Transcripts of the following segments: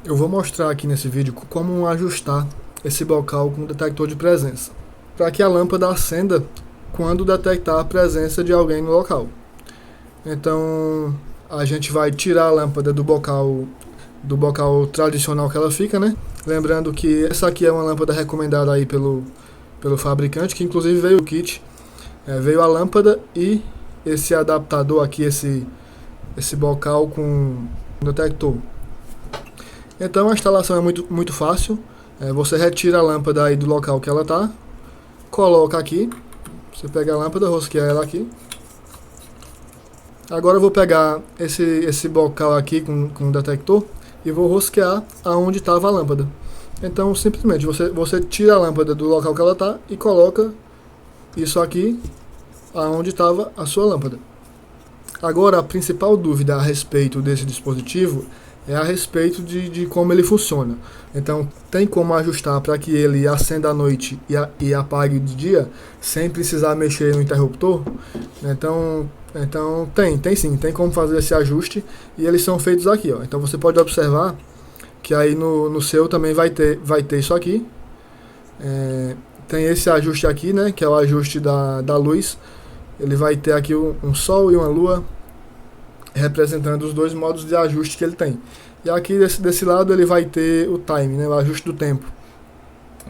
Eu vou mostrar aqui nesse vídeo como ajustar esse bocal com o detector de presença, para que a lâmpada acenda quando detectar a presença de alguém no local. Então a gente vai tirar a lâmpada do bocal tradicional que ela fica, né? Lembrando que essa aqui é uma lâmpada recomendada aí pelo fabricante, que inclusive veio o kit, veio a lâmpada e esse adaptador aqui, esse bocal com detector. Então a instalação é muito fácil. Você retira a lâmpada aí do local que ela está, coloca aqui, você pega a lâmpada, rosqueia ela aqui. Agora eu vou pegar esse bocal aqui com o detector e vou rosquear aonde estava a lâmpada. Então simplesmente você tira a lâmpada do local que ela está e coloca isso aqui aonde estava a sua lâmpada. Agora a principal dúvida a respeito desse dispositivo é a respeito de como ele funciona. Então tem como ajustar para que ele acenda à noite e apague de dia sem precisar mexer no interruptor? Então tem sim, tem como fazer esse ajuste e eles são feitos aqui, ó. Então você pode observar que aí no seu também vai ter isso aqui. Tem esse ajuste aqui, né, que é o ajuste da luz. Ele vai ter aqui um sol e uma lua, representando os dois modos de ajuste que ele tem. E aqui desse lado ele vai ter o time, né, o ajuste do tempo,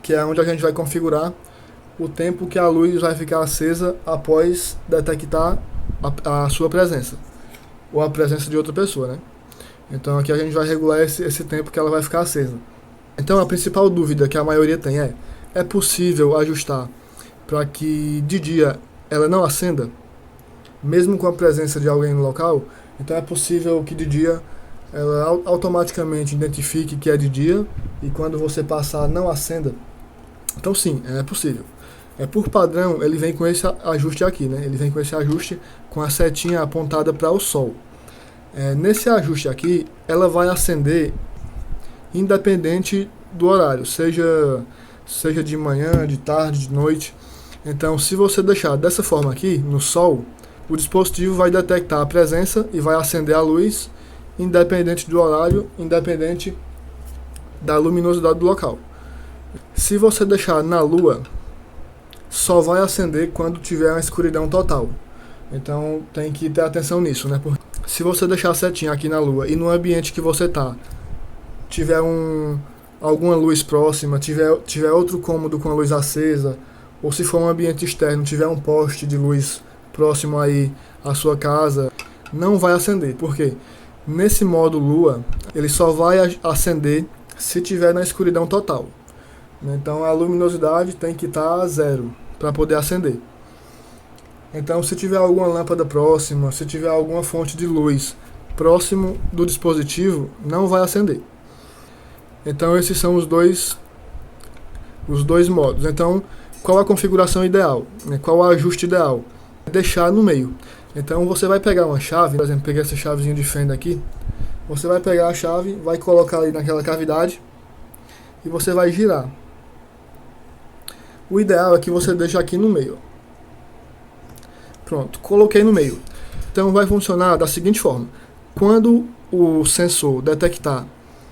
que é onde a gente vai configurar o tempo que a luz vai ficar acesa após detectar a sua presença, ou a presença de outra pessoa, né? Então aqui a gente vai regular esse tempo que ela vai ficar acesa. Então a principal dúvida que a maioria tem é possível ajustar para que de dia ela não acenda, mesmo com a presença de alguém no local? Então é possível que de dia ela automaticamente identifique que é de dia e quando você passar não acenda? Então sim, é possível. Por padrão ele vem com esse ajuste aqui, né? Ele vem com esse ajuste com a setinha apontada para o sol. Nesse ajuste aqui ela vai acender independente do horário, seja de manhã, de tarde, de noite. Então se você deixar dessa forma aqui no sol, o dispositivo vai detectar a presença e vai acender a luz, independente do horário, independente da luminosidade do local. Se você deixar na lua, só vai acender quando tiver uma escuridão total. Então tem que ter atenção nisso, né? Porque se você deixar a setinha aqui na lua e no ambiente que você tá tiver alguma luz próxima, tiver outro cômodo com a luz acesa, ou se for um ambiente externo, tiver um poste de luz próximo aí à sua casa, não vai acender. Por quê? Nesse modo lua, ele só vai acender se tiver na escuridão total. Então a luminosidade tem que estar a 0 para poder acender. Então se tiver alguma lâmpada próxima, se tiver alguma fonte de luz próximo do dispositivo, não vai acender. Então esses são os dois modos. Então qual a configuração ideal? Qual o ajuste ideal? Deixar no meio. Então você vai pegar uma chave, por exemplo, pegar essa chavezinha de fenda aqui, você vai pegar a chave, vai colocar ali naquela cavidade e você vai girar. O ideal é que você deixe aqui no meio. Pronto, coloquei no meio. Então vai funcionar da seguinte forma: quando o sensor detectar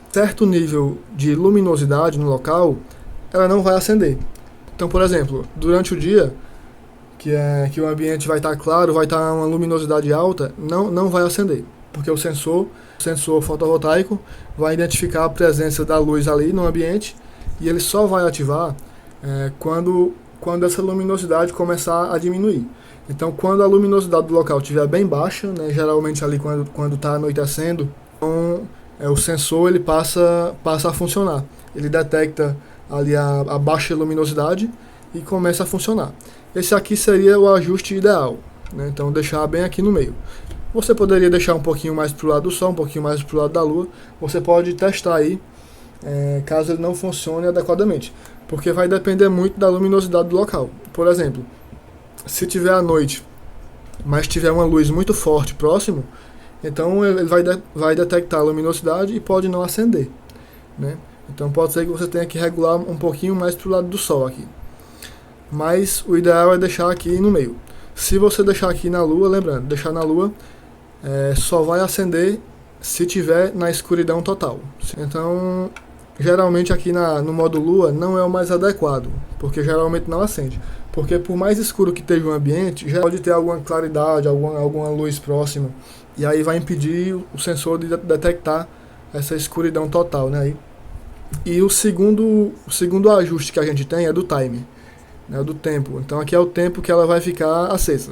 certo nível de luminosidade no local, ela não vai acender. Então, por exemplo, durante o dia, que o ambiente vai estar claro, vai estar uma luminosidade alta, não vai acender, porque o sensor fotovoltaico vai identificar a presença da luz ali no ambiente e ele só vai ativar quando essa luminosidade começar a diminuir. Então quando a luminosidade do local estiver bem baixa, né, geralmente ali quando está anoitecendo, então, o sensor ele passa a funcionar. Ele detecta ali a baixa luminosidade e começa a funcionar. Esse aqui seria o ajuste ideal, né? Então deixar bem aqui no meio. Você poderia deixar um pouquinho mais para o lado do sol, um pouquinho mais para o lado da lua. Você pode testar aí, caso ele não funcione adequadamente, porque vai depender muito da luminosidade do local. Por exemplo, se tiver à noite, mas tiver uma luz muito forte próximo, então ele vai detectar a luminosidade e pode não acender, né? Então pode ser que você tenha que regular um pouquinho mais para o lado do sol aqui. Mas o ideal é deixar aqui no meio. Se você deixar aqui na lua, lembrando, deixar na lua, só vai acender se tiver na escuridão total. Então, geralmente aqui no modo lua não é o mais adequado, porque geralmente não acende. Porque por mais escuro que esteja o ambiente, já pode ter alguma claridade, alguma luz próxima, e aí vai impedir o sensor de detectar essa escuridão total, né? E o segundo ajuste que a gente tem é do timer, né, do tempo. Então aqui é o tempo que ela vai ficar acesa.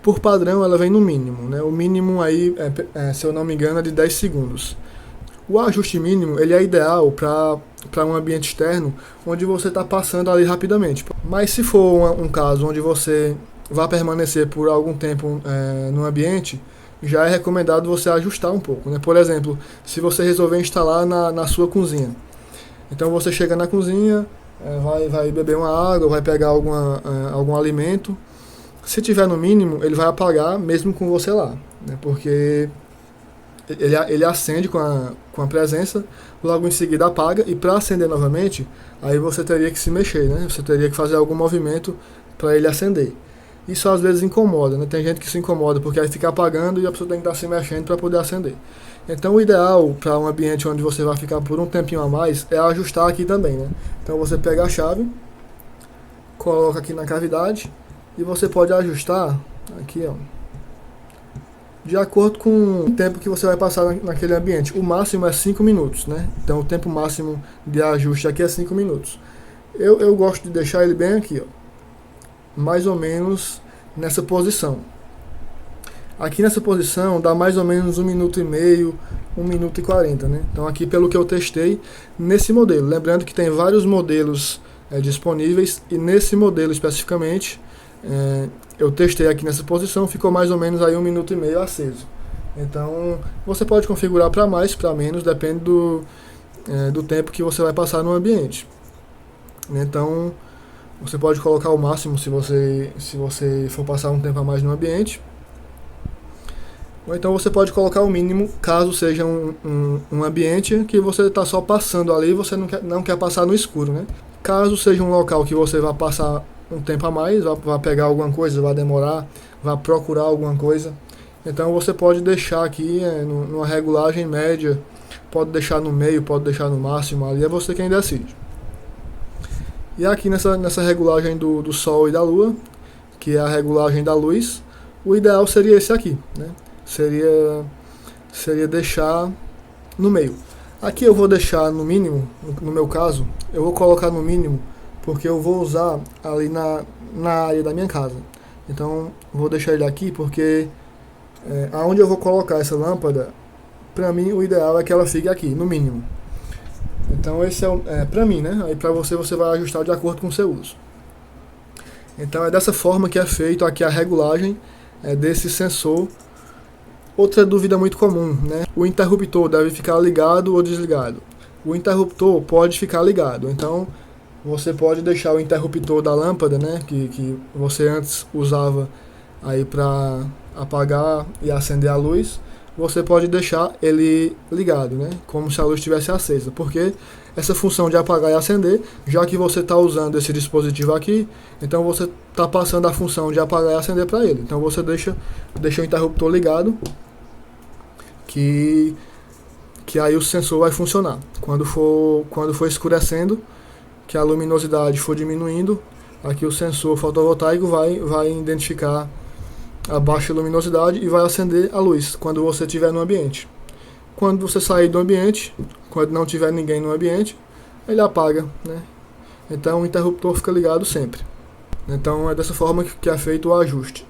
Por padrão ela vem no mínimo, né? O mínimo aí, se eu não me engano, é de 10 segundos. O ajuste mínimo ele é ideal para um ambiente externo onde você está passando ali rapidamente. Mas se for um caso onde você vai permanecer por algum tempo no ambiente, já é recomendado você ajustar um pouco, né? Por exemplo, se você resolver instalar na sua cozinha. Então você chega na cozinha, vai beber uma água, vai pegar algum alimento. Se tiver no mínimo, ele vai apagar mesmo com você lá, né? Porque ele acende com a presença, logo em seguida apaga, e para acender novamente, aí você teria que se mexer, né? Você teria que fazer algum movimento para ele acender. Isso às vezes incomoda, né? Tem gente que se incomoda porque aí fica apagando e a pessoa tem que estar se mexendo para poder acender. Então o ideal para um ambiente onde você vai ficar por um tempinho a mais é ajustar aqui também, né? Então você pega a chave, coloca aqui na cavidade e você pode ajustar aqui, ó, de acordo com o tempo que você vai passar naquele ambiente. O máximo é 5 minutos, né? Então o tempo máximo de ajuste aqui é 5 minutos. Eu gosto de deixar ele bem aqui, ó, mais ou menos nessa posição. Aqui nessa posição dá mais ou menos 1 minuto e meio, 1 minuto e 40, né? Então aqui pelo que eu testei nesse modelo. Lembrando que tem vários modelos disponíveis, e nesse modelo especificamente eu testei aqui nessa posição, ficou mais ou menos aí 1 minuto e meio aceso. Então você pode configurar para mais, para menos, depende do tempo que você vai passar no ambiente. Então você pode colocar o máximo se você for passar um tempo a mais no ambiente. Ou então você pode colocar o mínimo, caso seja um ambiente que você está só passando ali e você não quer passar no escuro, né? Caso seja um local que você vai passar um tempo a mais, vai pegar alguma coisa, vai demorar, vai procurar alguma coisa, então você pode deixar aqui numa regulagem média, pode deixar no meio, pode deixar no máximo, ali é você quem decide. E aqui nessa regulagem do Sol e da Lua, que é a regulagem da luz, o ideal seria esse aqui, né? Seria deixar no meio. Aqui eu vou deixar no mínimo, no meu caso, eu vou colocar no mínimo, porque eu vou usar ali na área da minha casa. Então vou deixar ele aqui porque aonde eu vou colocar essa lâmpada, para mim o ideal é que ela fique aqui, no mínimo. Então esse é para mim, né? Aí para você vai ajustar de acordo com o seu uso. Então é dessa forma que é feito aqui a regulagem desse sensor. Outra dúvida muito comum, né? O interruptor deve ficar ligado ou desligado? O interruptor pode ficar ligado, então você pode deixar o interruptor da lâmpada, né, que você antes usava aí para apagar e acender a luz, você pode deixar ele ligado, né, como se a luz estivesse acesa, porque essa função de apagar e acender, já que você está usando esse dispositivo aqui, então você está passando a função de apagar e acender para ele. Então você deixa o interruptor ligado, que aí o sensor vai funcionar. Quando for escurecendo, que a luminosidade for diminuindo, aqui o sensor fotovoltaico vai identificar a baixa luminosidade e vai acender a luz quando você estiver no ambiente. Quando você sair do ambiente, quando não tiver ninguém no ambiente, ele apaga, né? Então o interruptor fica ligado sempre. Então é dessa forma que é feito o ajuste.